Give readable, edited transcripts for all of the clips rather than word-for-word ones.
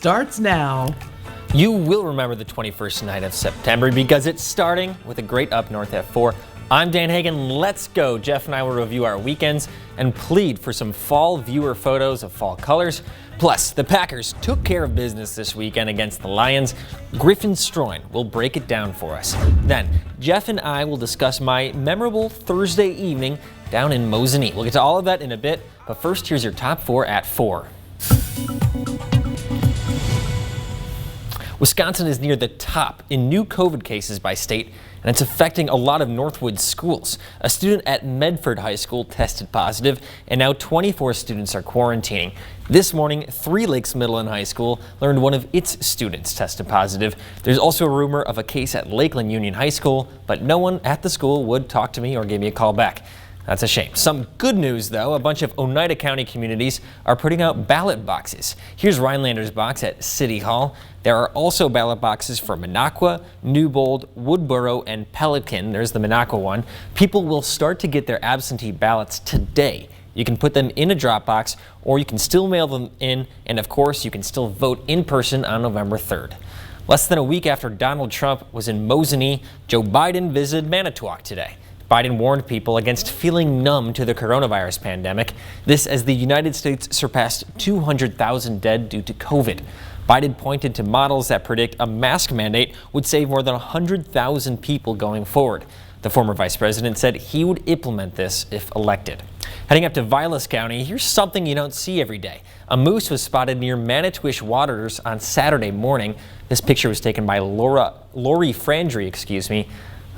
starts now. You will remember the 21st night of September because it's starting with a great up north at 4. I'm Dan Hagan. Let's go. Jeff and I will review our weekends and plead for some fall viewer photos of fall colors. Plus, the Packers took care of business this weekend against the Lions. Griffin Stroin will break it down for us. Then, Jeff and I will discuss my memorable Thursday evening down in Mosinee. We'll get to all of that in a bit, but first, here's your top 4 at 4. Wisconsin is near the top in new COVID cases by state, and it's affecting a lot of Northwood schools. A student at Medford High School tested positive, and now 24 students are quarantining. This morning, Three Lakes Middle and High School learned one of its students tested positive. There's also a rumor of a case at Lakeland Union High School, but no one at the school would talk to me or give me a call back. That's a shame. Some good news, though. A bunch of Oneida County communities are putting out ballot boxes. Here's Rhinelander's box at City Hall. There are also ballot boxes for Minocqua, Newbold, Woodboro, and Pelican. There's the Minocqua one. People will start to get their absentee ballots today. You can put them in a drop box, or you can still mail them in, and of course, you can still vote in person on November 3rd. Less than a week after Donald Trump was in Mosinee, Joe Biden visited Manitowoc today. Biden warned people against feeling numb to the coronavirus pandemic. This as the United States surpassed 200,000 dead due to COVID. Biden pointed to models that predict a mask mandate would save more than 100,000 people going forward. The former vice president said he would implement this if elected. Heading up to Vilas County, here's something you don't see every day. A moose was spotted near Manitowish waters on Saturday morning. This picture was taken by Lori Frandry,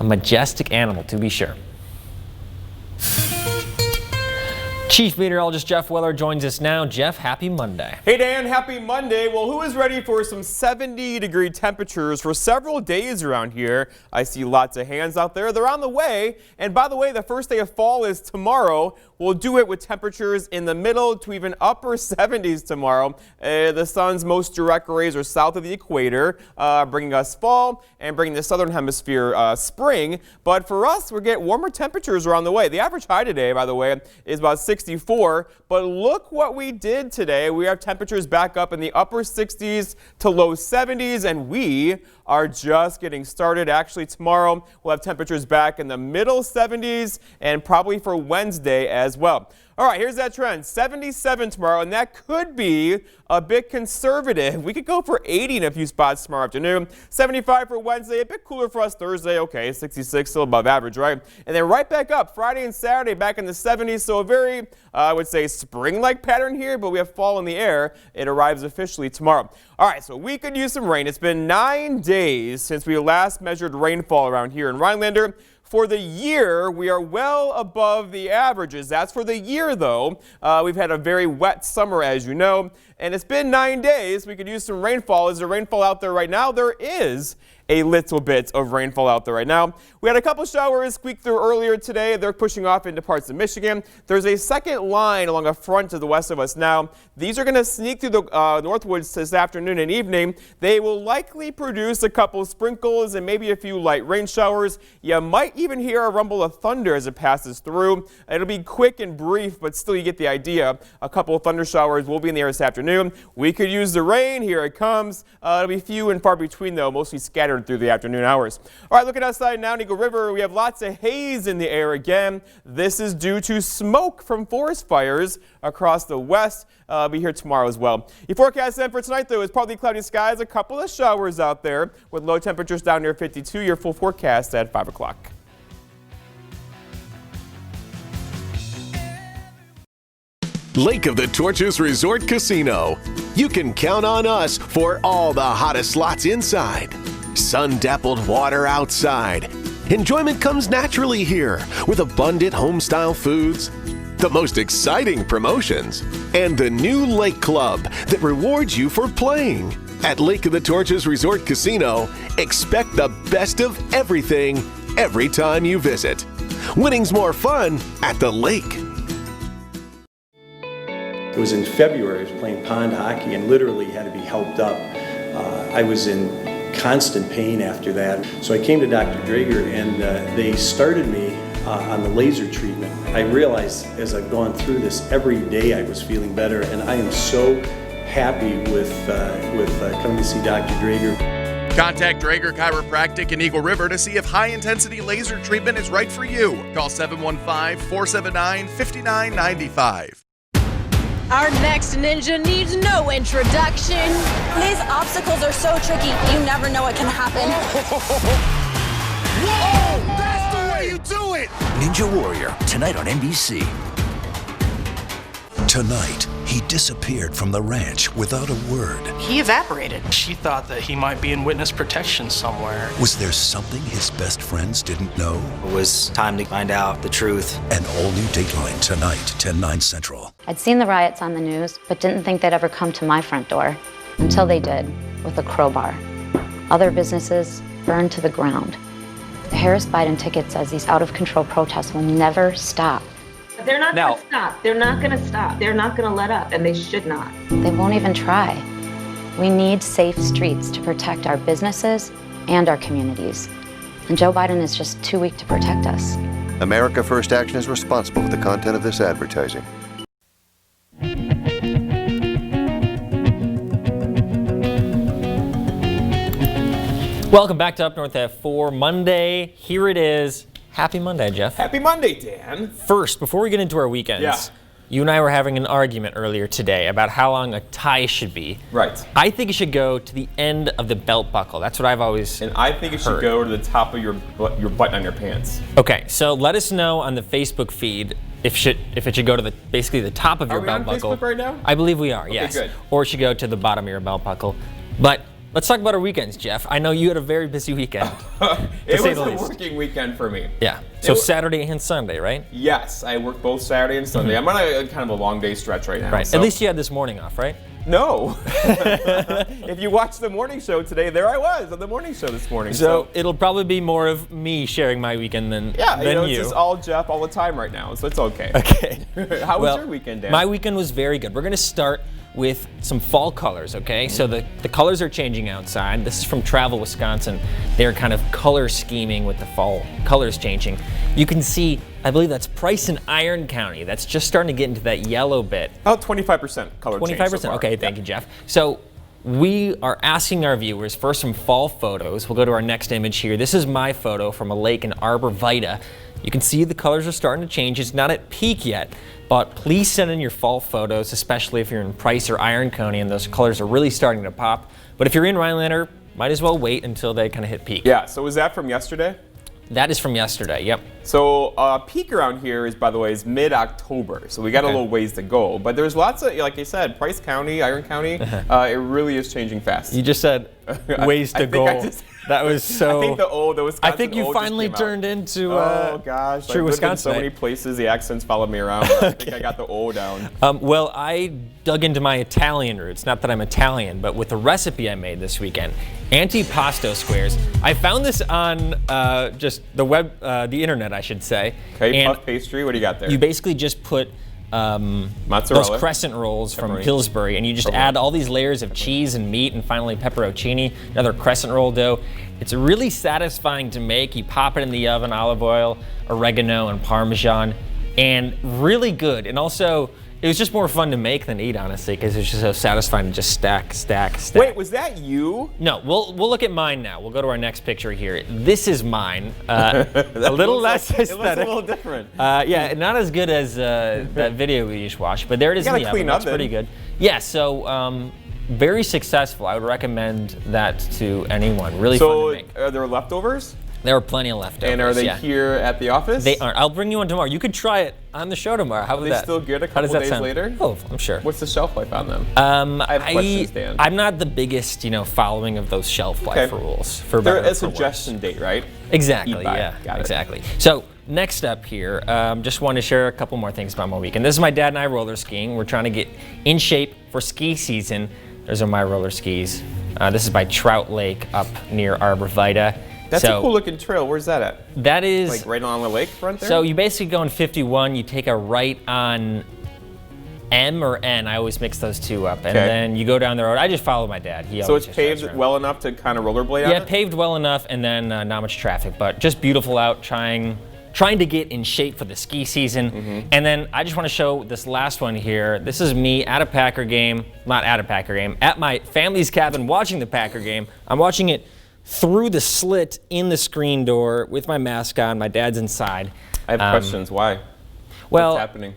A majestic animal, to be sure. Chief Meteorologist Jeff Weller joins us now. Jeff, happy Monday. Hey Dan, happy Monday. Well, who is ready for some 70-degree temperatures for several days around here? I see lots of hands out there. They're on the way. And by the way, the first day of fall is tomorrow. We'll do it with temperatures in the middle to even upper 70s tomorrow. The sun's most direct rays are south of the equator, bringing us fall and bringing the southern hemisphere spring. But for us, we'll get warmer temperatures around the way. The average high today, by the way, is about 64. But look what we did today. We have temperatures back up in the upper 60s to low 70s, and we are just getting started. Actually, tomorrow we'll have temperatures back in the middle 70s and probably for Wednesday as well. All right, here's that trend. 77 tomorrow, and that could be a bit conservative. We could go for 80 in a few spots tomorrow afternoon. 75 for Wednesday, a bit cooler for us Thursday. Okay, 66, still above average, right? And then right back up Friday and Saturday back in the 70s. So a very, I would say, spring-like pattern here, but we have fall in the air. It arrives officially tomorrow. All right, so we could use some rain. It's been 9 days since we last measured rainfall around here in Rhinelander. For the year, we are well above the averages. That's for the year, though. We've had a very wet summer, as you know, and it's been 9 days. We could use some rainfall. Is there rainfall out there right now? There is a little bit of rainfall out there right now. We had a couple showers squeak through earlier today. They're pushing off into parts of Michigan. There's a second line along a front to the west of us now. These are going to sneak through the Northwoods this afternoon and evening. They will likely produce a couple sprinkles and maybe a few light rain showers. You might even hear a rumble of thunder as it passes through. It'll be quick and brief, but still you get the idea. A couple of thunder showers will be in the air this afternoon. We could use the rain. Here it comes. It'll be few and far between, though, mostly scattered through the afternoon hours. All right, looking outside now, Eagle River, we have lots of haze in the air again. This is due to smoke from forest fires across the west. Be here tomorrow as well. Your forecast then for tonight, though, is partly cloudy skies, a couple of showers out there with low temperatures down near 52. Your full forecast at 5 o'clock. Lake of the Torches Resort Casino. You can count on us for all the hottest slots inside. Sun-dappled water outside. Enjoyment comes naturally here with abundant home-style foods, the most exciting promotions, and the new Lake Club that rewards you for playing. At Lake of the Torches Resort Casino, expect the best of everything every time you visit. Winning's more fun at the lake. It was in February. I was playing pond hockey and literally had to be helped up. I was in constant pain after that. So I came to Dr. Drager and they started me on the laser treatment. I realized as I've gone through this every day I was feeling better, and I am so happy with coming to see Dr. Drager. Contact Drager Chiropractic in Eagle River to see if high-intensity laser treatment is right for you. Call 715-479-5995. Our next ninja needs no introduction. These obstacles are so tricky, you never know what can happen. Whoa! That's the way you do it! Ninja Warrior, tonight on NBC. Tonight, he disappeared from the ranch without a word. He evaporated. She thought that he might be in witness protection somewhere. Was there something his best friends didn't know? It was time to find out the truth. An all-new Dateline tonight, 10/9 Central. I'd seen the riots on the news, but didn't think they'd ever come to my front door. Until they did, with a crowbar. Other businesses burned to the ground. The Harris Biden ticket says these out-of-control protests will never stop. They're not going to stop. They're not going to stop. They're not going to let up, and they should not. They won't even try. We need safe streets to protect our businesses and our communities. And Joe Biden is just too weak to protect us. America First Action is responsible for the content of this advertising. Welcome back to Up North at 4 Monday. Here it is. Happy Monday, Jeff. Happy Monday, Dan. First, before we get into our weekends, you and I were having an argument earlier today about how long a tie should be. Right. I think it should go to the end of the belt buckle. That's what I've always And I think it should go to the top of your button on your pants. Okay, so let us know on the Facebook feed if it should go to basically the top of your belt buckle. Are we on Facebook right now? I believe we are, Okay, yes. good. Or it should go to the bottom of your belt buckle. But let's talk about our weekends, Jeff. I know you had a very busy weekend. It was a working weekend for me. Yeah. So Saturday and Sunday, right? Yes, I worked both Saturday and Sunday. I'm on a kind of a long day stretch right now. Right. So. At least you had this morning off, right? No. If you watched the morning show today, there I was on the morning show this morning. So it'll probably be more of me sharing my weekend than you. It's just all Jeff all the time right now, so it's okay. Okay. How was your weekend, Dan? My weekend was very good. We're going to start with some fall colors, okay? So the colors are changing outside. This is from Travel, Wisconsin. They're kind of color scheming with the fall colors changing. You can see, I believe that's Price and Iron County. That's just starting to get into that yellow bit. About 25% color change 25%, so far. okay, thank you, Jeff. So we are asking our viewers for some fall photos. We'll go to our next image here. This is my photo from a lake in Arbor Vitae. You can see the colors are starting to change. It's not at peak yet, but please send in your fall photos, especially if you're in Price or Iron County and those colors are really starting to pop. But if you're in Rhinelander, might as well wait until they kind of hit peak. Yeah, so was that from yesterday? That is from yesterday, yep. So peak around here is, by the way, is mid-October. So we got a little ways to go. But there's lots of, like you said, Price County, Iron County, it really is changing fast. You just said ways to go. That was so. I think the Wisconsin I think you finally turned into oh gosh, true Wisconsin. So many places the accents followed me around. I think I got the O down. Well, I dug into my Italian roots. Not that I'm Italian, but with the recipe I made this weekend, antipasto squares. I found this on just the web, the internet, I should say. Okay, puff pastry. What do you got there? You basically just put mozzarella, those crescent rolls from Pillsbury, and you just add all these layers of cheese and meat, and finally pepperoncini, another crescent roll dough. It's really satisfying to make. You pop it in the oven, olive oil, oregano, and Parmesan, and really good. And also, it was just more fun to make than eat, honestly, because it's just so satisfying to just stack. Wait, was that you? No, we'll look at mine now. We'll go to our next picture here. This is mine. A little less aesthetic. It looks a little different. Yeah, not as good as that video we just watched, but there it is in the oven. That's pretty good. Yeah, so very successful. I would recommend that to anyone. Really fun to make. So, are there leftovers? There are plenty of leftovers. And are they here at the office? They aren't. I'll bring you one tomorrow. You could try it on the show tomorrow. How about that? Are they still good a couple days later? Oh, I'm sure. What's the shelf life on them? I have questions, Dan. I'm not the biggest, following of those shelf life rules. For They're better or a for suggestion date, right? Exactly. Eat by. Yeah. Got it. Exactly. So next up here, just want to share a couple more things about my weekend. This is my dad and I roller skiing. We're trying to get in shape for ski season. Those are my roller skis. This is by Trout Lake up near Arbor Vitae. That's a cool looking trail. Where's that at? That is like right along the lakefront there? So you basically go on 51, you take a right on M or N. I always mix those two up. And then you go down the road. I just follow my dad. So it's paved well enough to kind of rollerblade on it? Yeah, paved well enough, and then not much traffic, but just beautiful out, trying trying to get in shape for the ski season. And then I just want to show this last one here. This is me at a Packer game, not at a Packer game, at my family's cabin watching the Packer game. I'm watching it through the slit in the screen door with my mask on. My dad's inside. I have questions. Why? Well, what's happening?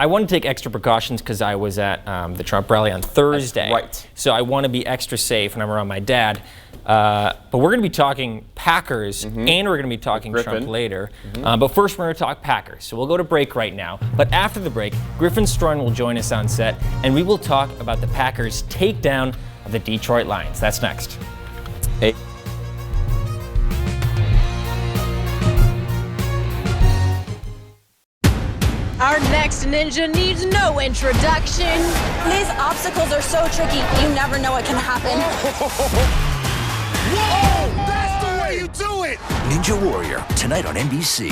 I want to take extra precautions because I was at the Trump rally on Thursday. That's right. So I want to be extra safe when I'm around my dad. But we're going to be talking Packers, and we're going to be talking Trump later. But first, we're going to talk Packers. So we'll go to break right now. But after the break, Griffin Strachan will join us on set, and we will talk about the Packers' takedown of the Detroit Lions. That's next. Hey. Our next ninja needs no introduction. These obstacles are so tricky, you never know what can happen. Whoa! That's the way you do it! Ninja Warrior, tonight on NBC.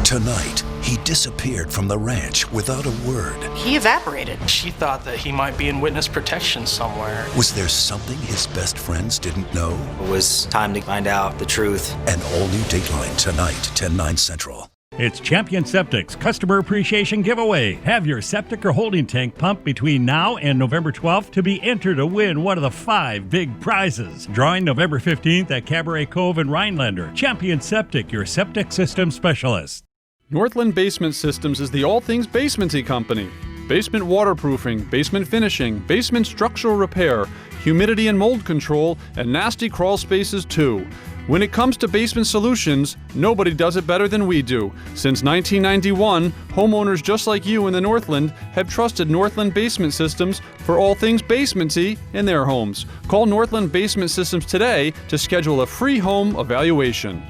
Tonight, he disappeared from the ranch without a word. He evaporated. She thought that he might be in witness protection somewhere. Was there something his best friends didn't know? It was time to find out the truth. An all-new Dateline tonight, 10/9 Central. It's Champion Septic's Customer Appreciation Giveaway. Have your septic or holding tank pumped between now and November 12th to be entered to win one of the 5 big prizes. Drawing November 15th at Cabaret Cove in Rhinelander. Champion Septic, your septic system specialist. Northland Basement Systems is the all things basementy company. Basement waterproofing, basement finishing, basement structural repair, humidity and mold control, and nasty crawl spaces too. When it comes to basement solutions, nobody does it better than we do. Since 1991, homeowners just like you in the Northland have trusted Northland Basement Systems for all things basementy in their homes. Call Northland Basement Systems today to schedule a free home evaluation.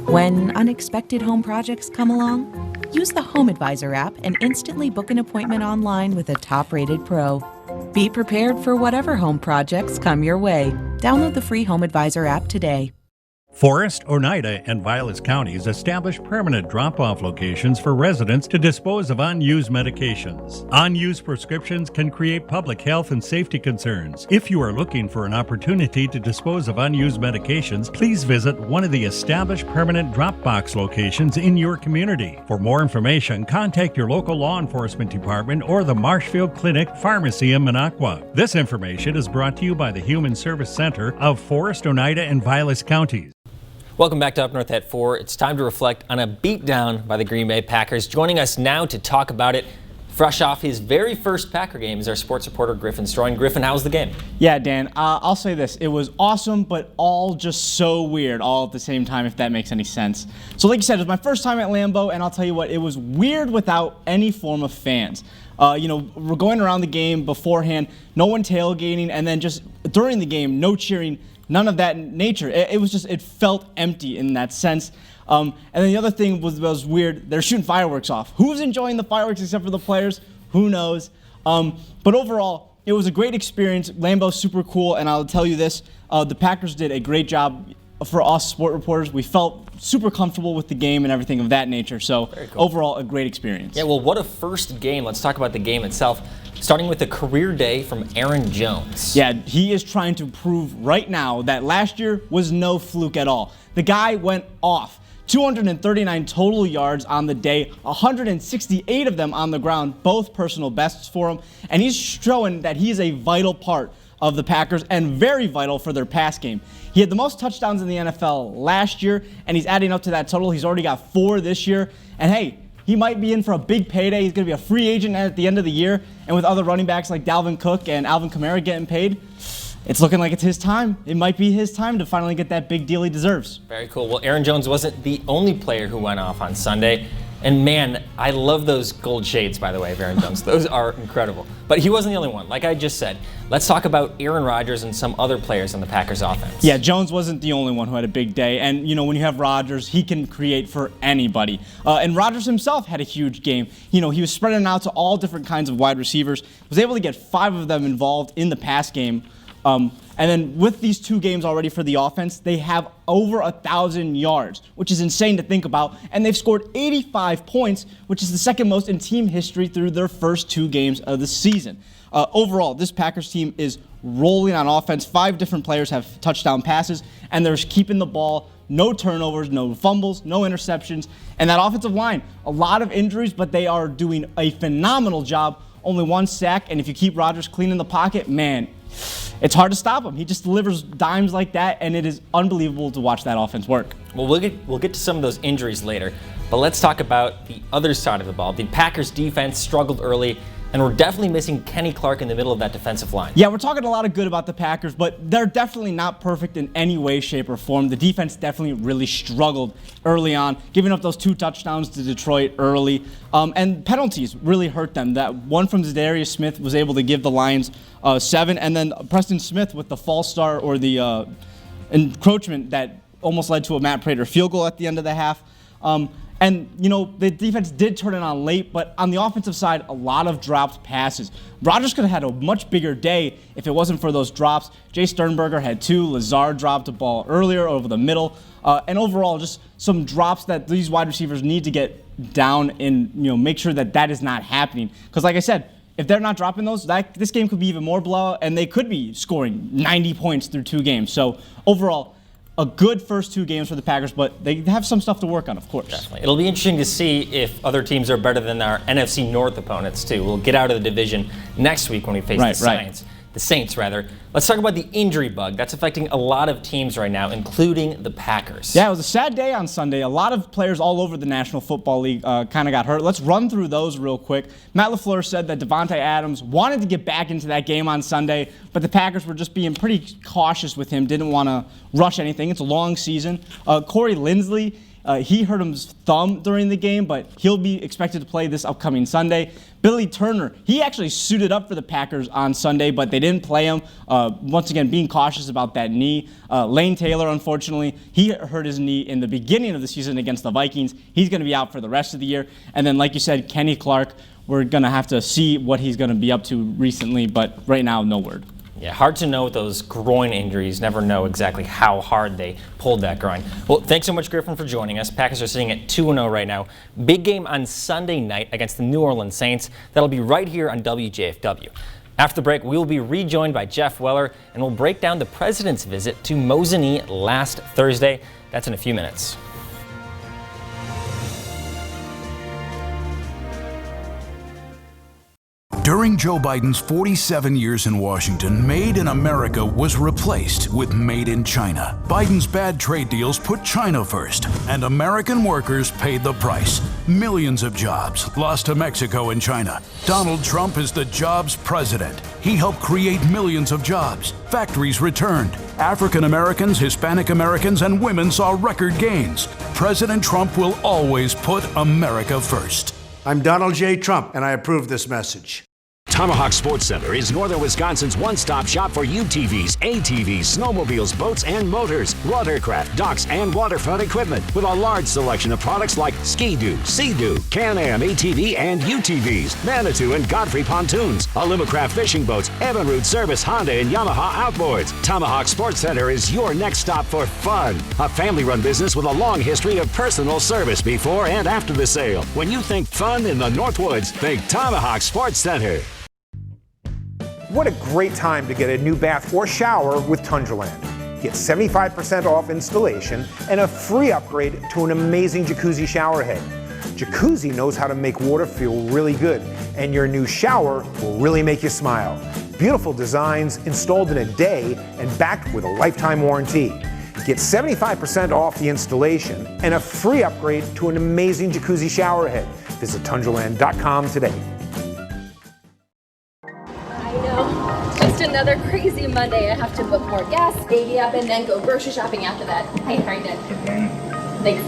When unexpected home projects come along, use the Home Advisor app and instantly book an appointment online with a top-rated pro. Be prepared for whatever home projects come your way. Download the free Home Advisor app today. Forest, Oneida, and Vilas counties establish permanent drop-off locations for residents to dispose of unused medications. Unused prescriptions can create public health and safety concerns. If you are looking for an opportunity to dispose of unused medications, please visit one of the established permanent drop-box locations in your community. For more information, contact your local law enforcement department or the Marshfield Clinic Pharmacy in Minocqua. This information is brought to you by the Human Service Center of Forest, Oneida, and Vilas counties. Welcome back to Up North at 4. It's time to reflect on a beatdown by the Green Bay Packers. Joining us now to talk about it, fresh off his very first Packer game, is our sports reporter Griffin Strachan. Griffin, how was the game? Yeah, Dan, I'll say this. It was awesome, but all just so weird all at the same time, if that makes any sense. So like you said, it was my first time at Lambeau, and I'll tell you what, it was weird without any form of fans. We're going around the game beforehand, no one tailgating, and then just during the game, no cheering. None of that nature. It felt empty in that sense. And then the other thing was weird. They're shooting fireworks off. Who's enjoying the fireworks except for the players? Who knows? But overall, it was a great experience. Lambeau's super cool, and I'll tell you this: the Packers did a great job for us sport reporters. We felt super comfortable with the game and everything of that nature. So overall, a great experience. Yeah, well, what a first game. Let's talk about the game itself. Starting with a career day from Aaron Jones. Yeah, he is trying to prove right now that last year was no fluke at all. The guy went off. 239 total yards on the day, 168 of them on the ground, both personal bests for him. And he's showing that he's a vital part of the Packers and very vital for their pass game. He had the most touchdowns in the NFL last year, and he's adding up to that total. He's already got 4 this year. And hey, he might be in for a big payday. He's going to be a free agent at the end of the year. And with other running backs like Dalvin Cook and Alvin Kamara getting paid, it's looking like it's his time. It might be his time to finally get that big deal he deserves. Very cool. Well, Aaron Jones wasn't the only player who went off on Sunday. And man, I love those gold shades, by the way, of Aaron Jones. Those are incredible. But he wasn't the only one. Like I just said, let's talk about Aaron Rodgers and some other players on the Packers offense. Yeah, Jones wasn't the only one who had a big day. And, when you have Rodgers, he can create for anybody. And Rodgers himself had a huge game. He was spreading out to all different kinds of wide receivers, was able to get 5 of them involved in the pass game. And then with these 2 games already for the offense, they have over 1,000 yards, which is insane to think about. And they've scored 85 points, which is the second most in team history through their first 2 games of the season. Overall, this Packers team is rolling on offense. 5 different players have touchdown passes, and they're keeping the ball. No turnovers, no fumbles, no interceptions. And that offensive line, a lot of injuries, but they are doing a phenomenal job. Only 1 sack, and if you keep Rodgers clean in the pocket, man, it's hard to stop him. He just delivers dimes like that, and it is unbelievable to watch that offense work. Well, we'll get to some of those injuries later, but let's talk about the other side of the ball. The Packers defense struggled early, and we're definitely missing Kenny Clark in the middle of that defensive line. Yeah, we're talking a lot of good about the Packers, but they're definitely not perfect in any way, shape, or form. The defense definitely really struggled early on, giving up those 2 touchdowns to Detroit early, and penalties really hurt them. That one from Zadarius Smith was able to give the Lions 7, and then Preston Smith with the false start or the encroachment that almost led to a Matt Prater field goal at the end of the half. And, you know, the defense did turn it on late, but on the offensive side, a lot of dropped passes. Rodgers could have had a much bigger day if it wasn't for those drops. Jay Sternberger had 2. Lazard dropped a ball earlier over the middle. And overall, just some drops that these wide receivers need to get down and, you know, make sure that that is not happening. Because, like I said, if they're not dropping those, this game could be even more blowout, and they could be scoring 90 points through 2 games. So, overall, a good first 2 games for the Packers, but they have some stuff to work on, of course. Definitely. It'll be interesting to see if other teams are better than our NFC North opponents, too. We'll get out of the division next week when we face the Saints. Let's talk about the injury bug that's affecting a lot of teams right now, including the Packers. Yeah, it was a sad day on Sunday. A lot of players all over the National Football League kind of got hurt. Let's run through those real quick. Matt LaFleur said that Devontae Adams wanted to get back into that game on Sunday, but the Packers were just being pretty cautious with him, didn't want to rush anything. It's a long season. Corey Linsley, he hurt his thumb during the game, but he'll be expected to play this upcoming Sunday. Billy Turner, he actually suited up for the Packers on Sunday, but they didn't play him. Once again, being cautious about that knee. Lane Taylor, unfortunately, he hurt his knee in the beginning of the season against the Vikings. He's going to be out for the rest of the year. And then, like you said, Kenny Clark, we're going to have to see what he's going to be up to recently, but right now, no word. Yeah, hard to know with those groin injuries. Never know exactly how hard they pulled that groin. Well, thanks so much, Griffin, for joining us. Packers are sitting at 2-0 right now. Big game on Sunday night against the New Orleans Saints. That'll be right here on WJFW. After the break, we will be rejoined by Jeff Weller, and we'll break down the president's visit to Mosinee last Thursday. That's in a few minutes. During Joe Biden's 47 years in Washington, Made in America was replaced with Made in China. Biden's bad trade deals put China first, and American workers paid the price. Millions of jobs lost to Mexico and China. Donald Trump is the jobs president. He helped create millions of jobs. Factories returned. African Americans, Hispanic Americans, and women saw record gains. President Trump will always put America first. I'm Donald J. Trump, and I approve this message. Tomahawk Sports Center is Northern Wisconsin's one-stop shop for UTVs, ATVs, snowmobiles, boats, and motors, watercraft, docks, and waterfront equipment with a large selection of products like Ski-Doo, Sea-Doo, Can-Am ATV and UTVs, Manitou and Godfrey pontoons, Alumacraft fishing boats, Evinrude Service Honda and Yamaha outboards. Tomahawk Sports Center is your next stop for fun. A family-run business with a long history of personal service before and after the sale. When you think fun in the Northwoods, think Tomahawk Sports Center. What a great time to get a new bath or shower with Tundraland. Get 75% off installation and a free upgrade to an amazing jacuzzi shower head. Jacuzzi knows how to make water feel really good, and your new shower will really make you smile. Beautiful designs installed in a day and backed with a lifetime warranty. Get 75% off the installation and a free upgrade to an amazing jacuzzi shower head. Visit Tundraland.com today. Just another crazy Monday. I have to book more gas, baby up, and then go grocery shopping after that. Hi, how are you doing? Thanks.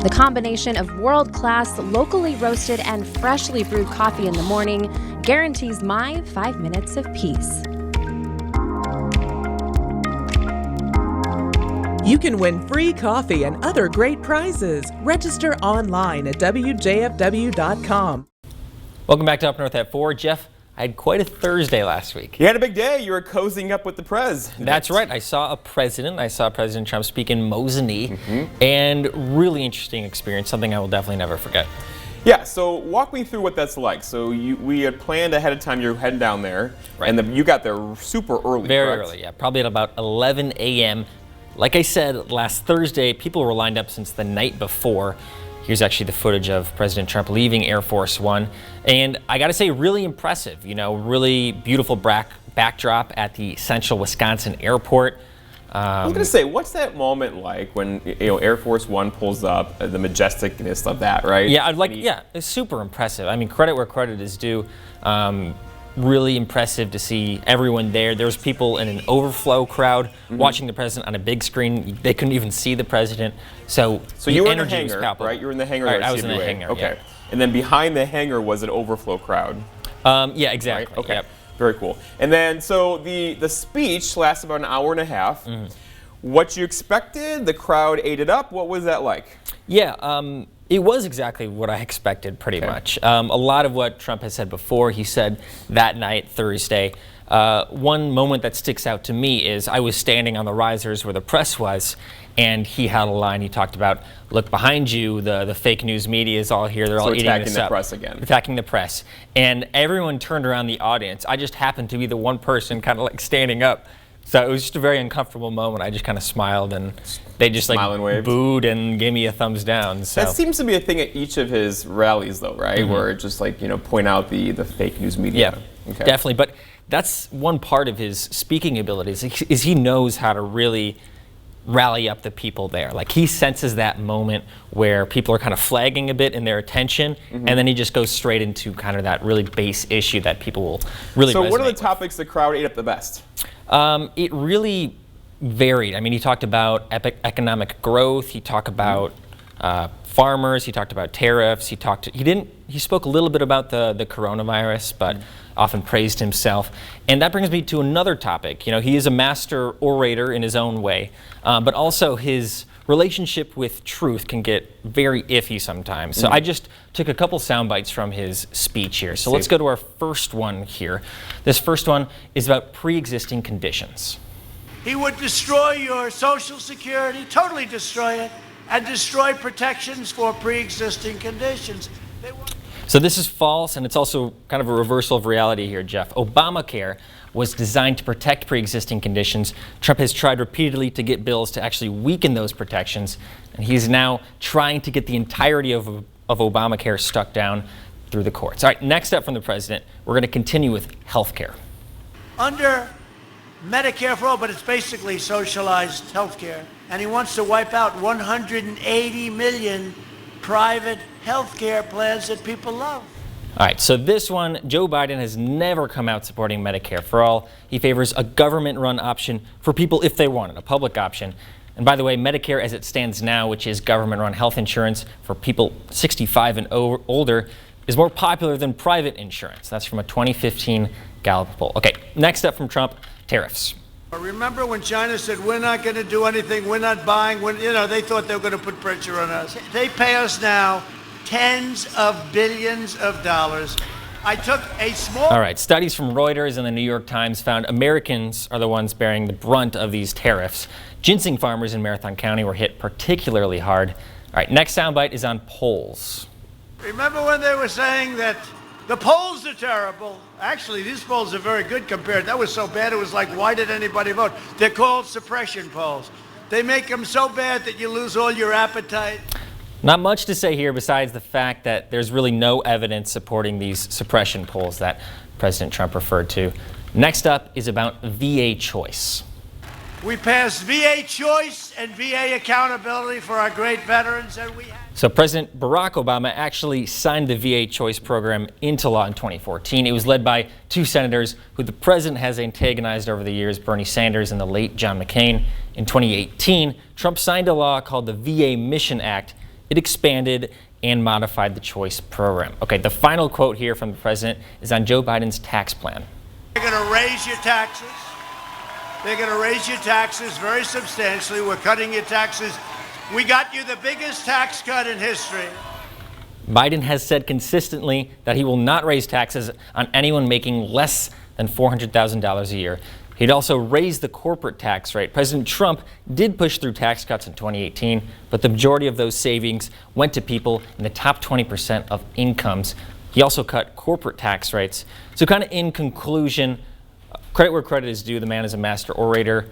The combination of world-class, locally roasted, and freshly brewed coffee in the morning guarantees my 5 minutes of peace. You can win free coffee and other great prizes. Register online at WJFW.com. Welcome back to Up North at 4. Jeff, I had quite a Thursday last week. You had a big day. You were cozying up with the prez. That's right. I saw President Trump speak in Mosinee, and really interesting experience, something I will definitely never forget. Yeah, so walk me through what that's like. So we had planned ahead of time you're heading down there, and you got there super early, Very correct? early, yeah. Probably at about 11 a.m. Like I said, last Thursday, people were lined up since the night before. Here's actually the footage of President Trump leaving Air Force One. And I got to say, really impressive. You know, really beautiful backdrop at the Central Wisconsin Airport. I was going to say, what's that moment like when Air Force One pulls up, the majesticness of that, right? Yeah, it's super impressive. I mean, credit where credit is due. Really impressive to see everyone there. There was people in an overflow crowd watching the president on a big screen. They couldn't even see the president. So you were in the energy was hangar, palpable. right? You were in the hangar. Right, I was in the hangar. Okay. Yeah. And then behind the hangar was an overflow crowd. Yeah, exactly. Right? Okay. Yep. Very cool. And then, so the speech lasted about an hour and a half. What you expected? The crowd ate it up. What was that like? Yeah, it was exactly what I expected, pretty much. A lot of what Trump has said before, he said that night, Thursday. One moment that sticks out to me is I was standing on the risers where the press was, and he had a line. He talked about, look behind you, the fake news media is all here. They're all eating this up. Attacking the press again. Attacking the press. And everyone turned around the audience. I just happened to be the one person kind of like standing up. So it was just a very uncomfortable moment. I just kind of smiled, and they just like booed and gave me a thumbs down. So that seems to be a thing at each of his rallies, though, right? Where it just like point out the fake news media. Yeah, definitely. But that's one part of his speaking abilities is he knows how to really rally up the people there. Like he senses that moment where people are kind of flagging a bit in their attention, and then he just goes straight into kind of that really base issue that people will really resonate. So what are the topics the crowd ate up the best? It really varied. I mean, he talked about economic growth. He talked about farmers. He talked about tariffs. He spoke a little bit about the coronavirus, but often praised himself. And that brings me to another topic. You know, he is a master orator in his own way, but also his relationship with truth can get very iffy sometimes. So I just took a couple sound bites from his speech here. So let's go to our first one here. This first one is about pre-existing conditions. He would destroy your Social Security, totally destroy it, and destroy protections for pre-existing conditions. So this is false, and it's also kind of a reversal of reality here, Jeff. Obamacare was designed to protect pre-existing conditions. Trump has tried repeatedly to get bills to actually weaken those protections, and he's now trying to get the entirety of Obamacare stuck down through the courts. All right, next up from the president, we're going to continue with health care. Under Medicare for all, but it's basically socialized health care, and he wants to wipe out 180 million private health care plans that people love. All right, so this one, Joe Biden has never come out supporting Medicare for all. He favors a government-run option for people if they want it, a public option. And by the way, Medicare as it stands now, which is government-run health insurance for people 65 and older, is more popular than private insurance. That's from a 2015 Gallup poll. Okay, next up from Trump, tariffs. Remember when China said, we're not going to do anything, we're not buying, they thought they were going to put pressure on us. They pay us now tens of billions of dollars. I took a small... All right, studies from Reuters and the New York Times found Americans are the ones bearing the brunt of these tariffs. Ginseng farmers in Marathon County were hit particularly hard. All right, next soundbite is on polls. Remember when they were saying that the polls are terrible? Actually, these polls are very good compared. That was so bad, it was like, why did anybody vote? They're called suppression polls. They make them so bad that you lose all your appetite. Not much to say here besides the fact that there's really no evidence supporting these suppression polls that President Trump referred to. Next up is about VA choice. We passed VA choice and VA accountability for our great veterans, and we So President Barack Obama actually signed the VA choice program into law in 2014. It was led by two senators who the president has antagonized over the years, Bernie Sanders and the late John McCain. In 2018, Trump signed a law called the VA Mission Act. It expanded and modified the choice program. Okay, the final quote here from the president is on Joe Biden's tax plan. They're going to raise your taxes. They're going to raise your taxes very substantially. We're cutting your taxes. We got you the biggest tax cut in history. Biden has said consistently that he will not raise taxes on anyone making less than $400,000 a year. He'd also raised the corporate tax rate. President Trump did push through tax cuts in 2018, but the majority of those savings went to people in the top 20% of incomes. He also cut corporate tax rates. So kind of in conclusion, credit where credit is due. The man is a master orator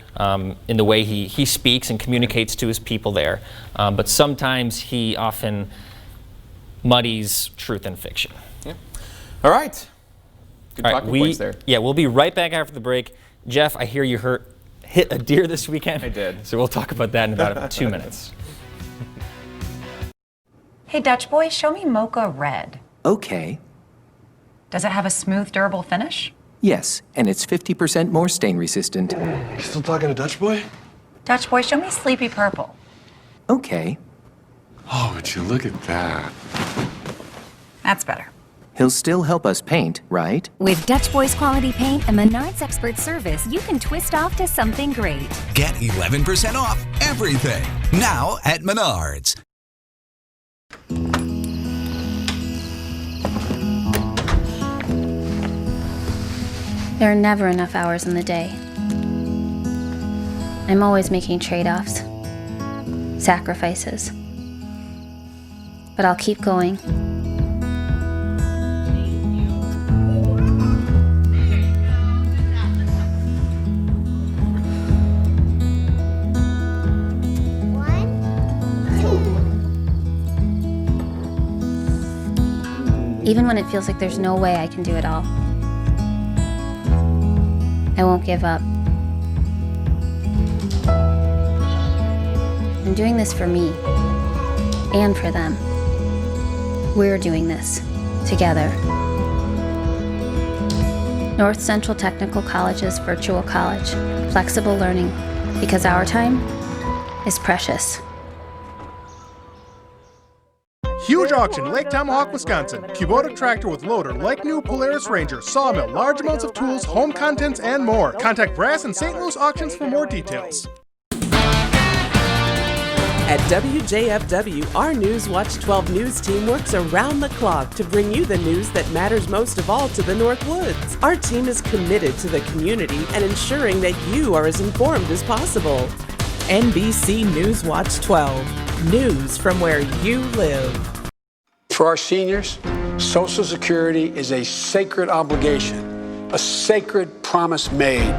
in the way he speaks and communicates to his people there. But sometimes he often muddies truth and fiction. Yeah. All right. Good talking points there. Yeah, we'll be right back after the break. Jeff, I hear you hit a deer this weekend. I did. So we'll talk about that in about 2 minutes. Hey, Dutch boy, show me Mocha Red. Okay. Does it have a smooth, durable finish? Yes, and it's 50% more stain resistant. You still talking to Dutch boy? Dutch boy, show me Sleepy Purple. Okay. Oh, would you look at that? That's better. He'll still help us paint, right? With Dutch Boy's quality paint and Menards expert service, you can twist off to something great. Get 11% off everything now at Menards. There are never enough hours in the day. I'm always making trade-offs, sacrifices. But I'll keep going. Even when it feels like there's no way I can do it all, I won't give up. I'm doing this for me and for them. We're doing this together. North Central Technical College's virtual college, flexible learning, because our time is precious. Huge auction, Lake Tomahawk, Wisconsin. Kubota tractor with loader, like new Polaris Ranger, sawmill, large amounts of tools, home contents, and more. Contact Brass and St. Louis Auctions for more details. At WJFW, our Newswatch 12 news team works around the clock to bring you the news that matters most of all to the North Woods. Our team is committed to the community and ensuring that you are as informed as possible. NBC Newswatch 12, news from where you live. For our seniors, Social Security is a sacred obligation, a sacred promise made.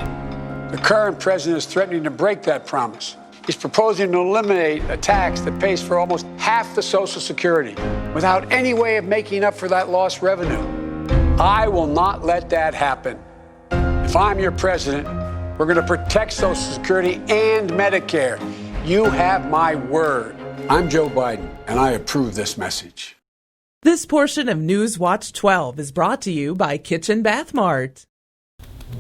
The current president is threatening to break that promise. He's proposing to eliminate a tax that pays for almost half the Social Security without any way of making up for that lost revenue. I will not let that happen. If I'm your president, we're going to protect Social Security and Medicare. You have my word. I'm Joe Biden, and I approve this message. This portion of Newswatch 12 is brought to you by Kitchen Bath Mart.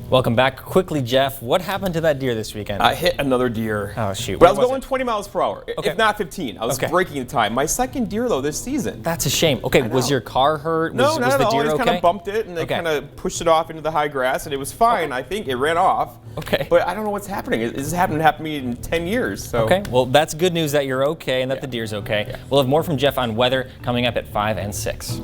Welcome back. Quickly, Jeff, what happened to that deer this weekend? I hit another deer. Oh, shoot. But I was going 20 miles per hour, Okay. if not 15. I was breaking the time. My second deer, though, this season. That's a shame. Okay, was your car hurt? No, was not at the all. deer I just okay? kind of bumped it, and they kind of pushed it off into the high grass, and it was fine. I think it ran off. Okay. But I don't know what's happening. This happened to me in 10 years. So. Okay, well, that's good news that you're okay and that the deer's okay. We'll have more from Jeff on weather coming up at 5 and 6.